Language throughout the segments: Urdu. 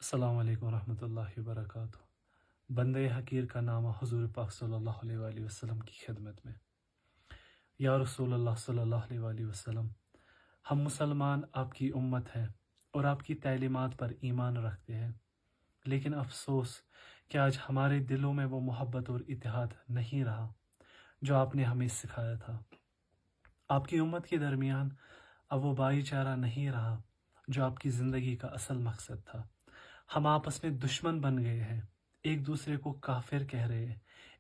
السلام علیکم ورحمۃ اللہ وبرکاتہ۔ بندے حقیر کا نامہ حضور پاک صلی اللہ علیہ وآلہ وسلم کی خدمت میں۔ یا رسول اللہ صلی اللہ علیہ وآلہ وسلم، ہم مسلمان آپ کی امت ہیں اور آپ کی تعلیمات پر ایمان رکھتے ہیں، لیکن افسوس کہ آج ہمارے دلوں میں وہ محبت اور اتحاد نہیں رہا جو آپ نے ہمیں سکھایا تھا۔ آپ کی امت کے درمیان اب وہ بھائی چارہ نہیں رہا جو آپ کی زندگی کا اصل مقصد تھا۔ ہم آپس میں دشمن بن گئے ہیں، ایک دوسرے کو کافر کہہ رہے ہیں،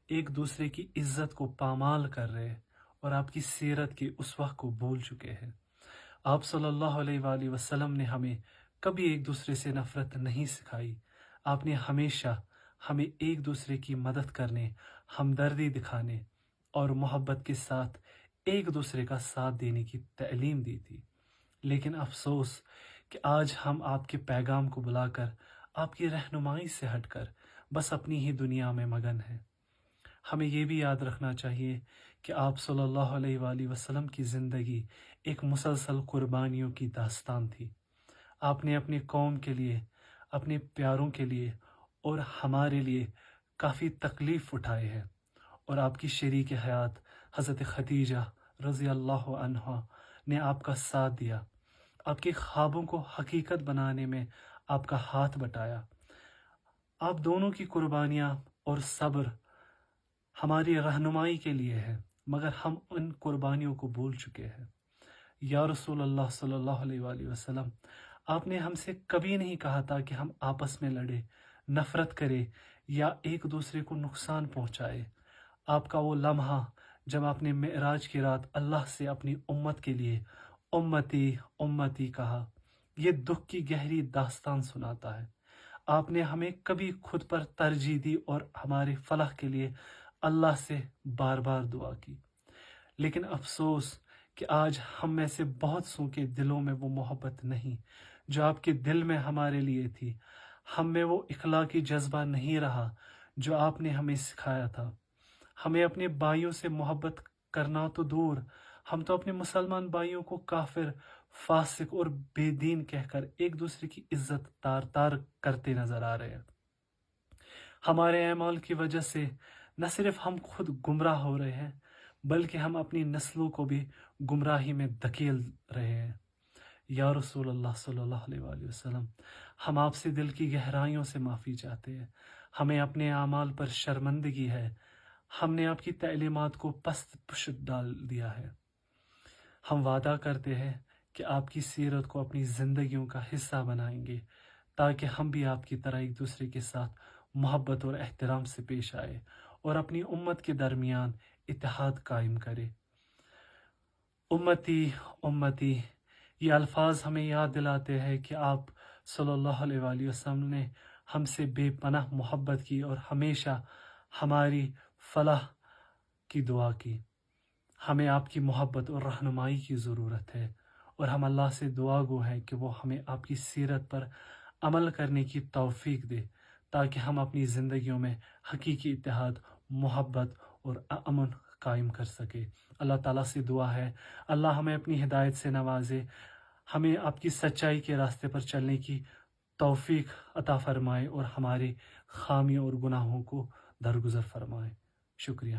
ایک دوسرے کی عزت کو پامال کر رہے ہیں اور آپ کی سیرت کے اسوہ کو بھول چکے ہیں۔ آپ صلی اللہ علیہ وآلہ وسلم نے ہمیں کبھی ایک دوسرے سے نفرت نہیں سکھائی۔ آپ نے ہمیشہ ہمیں ایک دوسرے کی مدد کرنے، ہمدردی دکھانے اور محبت کے ساتھ ایک دوسرے کا ساتھ دینے کی تعلیم دی تھی۔ لیکن افسوس کہ آج ہم آپ کے پیغام کو بلا کر آپ کی رہنمائی سے ہٹ کر بس اپنی ہی دنیا میں مگن ہیں۔ ہمیں یہ بھی یاد رکھنا چاہیے کہ آپ صلی اللہ علیہ وآلہ وسلم کی زندگی ایک مسلسل قربانیوں کی داستان تھی۔ آپ نے اپنی قوم کے لیے، اپنے پیاروں کے لیے اور ہمارے لیے کافی تکلیف اٹھائے ہیں، اور آپ کی شریک حیات حضرت خدیجہ رضی اللہ عنہا نے آپ کا ساتھ دیا، آپ کے خوابوں کو حقیقت بنانے میں آپ کا ہاتھ بٹایا۔ آپ دونوں کی قربانیاں اور صبر ہماری رہنمائی کے لیے ہے، مگر ہم ان قربانیوں کو بھول چکے ہیں۔ یا رسول اللہ صلی اللہ علیہ وآلہ وسلم، آپ نے ہم سے کبھی نہیں کہا تھا کہ ہم آپس میں لڑے، نفرت کرے یا ایک دوسرے کو نقصان پہنچائے۔ آپ کا وہ لمحہ جب آپ نے معراج کی رات اللہ سے اپنی امت کے لیے امتی امتی کہا، یہ دکھ کی گہری داستان سناتا ہے۔ آپ نے ہمیں کبھی خود پر ترجیح دی اور ہمارے فلاح کے لیے اللہ سے بار بار دعا کی، لیکن افسوس کہ آج ہم میں سے بہت سو کے دلوں میں وہ محبت نہیں جو آپ کے دل میں ہمارے لیے تھی۔ ہم میں وہ اخلاقی جذبہ نہیں رہا جو آپ نے ہمیں سکھایا تھا۔ ہمیں اپنے بھائیوں سے محبت کرنا تو دور، ہم تو اپنے مسلمان بھائیوں کو کافر، فاسق اور بے دین کہہ کر ایک دوسرے کی عزت تار تار کرتے نظر آ رہے ہیں۔ ہمارے اعمال کی وجہ سے نہ صرف ہم خود گمراہ ہو رہے ہیں، بلکہ ہم اپنی نسلوں کو بھی گمراہی میں دھکیل رہے ہیں۔ یا رسول اللہ صلی اللہ علیہ وآلہ وسلم، ہم آپ سے دل کی گہرائیوں سے معافی چاہتے ہیں۔ ہمیں اپنے اعمال پر شرمندگی ہے، ہم نے آپ کی تعلیمات کو پست پشت ڈال دیا ہے۔ ہم وعدہ کرتے ہیں کہ آپ کی سیرت کو اپنی زندگیوں کا حصہ بنائیں گے، تاکہ ہم بھی آپ کی طرح ایک دوسرے کے ساتھ محبت اور احترام سے پیش آئے اور اپنی امت کے درمیان اتحاد قائم کرے۔ امتی امتی، یہ الفاظ ہمیں یاد دلاتے ہیں کہ آپ صلی اللہ علیہ وآلہ وسلم نے ہم سے بے پناہ محبت کی اور ہمیشہ ہماری فلاح کی دعا کی۔ ہمیں آپ کی محبت اور رہنمائی کی ضرورت ہے، اور ہم اللہ سے دعا گو ہیں کہ وہ ہمیں آپ کی سیرت پر عمل کرنے کی توفیق دے، تاکہ ہم اپنی زندگیوں میں حقیقی اتحاد، محبت اور امن قائم کر سکے۔ اللہ تعالیٰ سے دعا ہے اللہ ہمیں اپنی ہدایت سے نوازے، ہمیں آپ کی سچائی کے راستے پر چلنے کی توفیق عطا فرمائے اور ہمارے خامیوں اور گناہوں کو درگزر فرمائے۔ شکریہ۔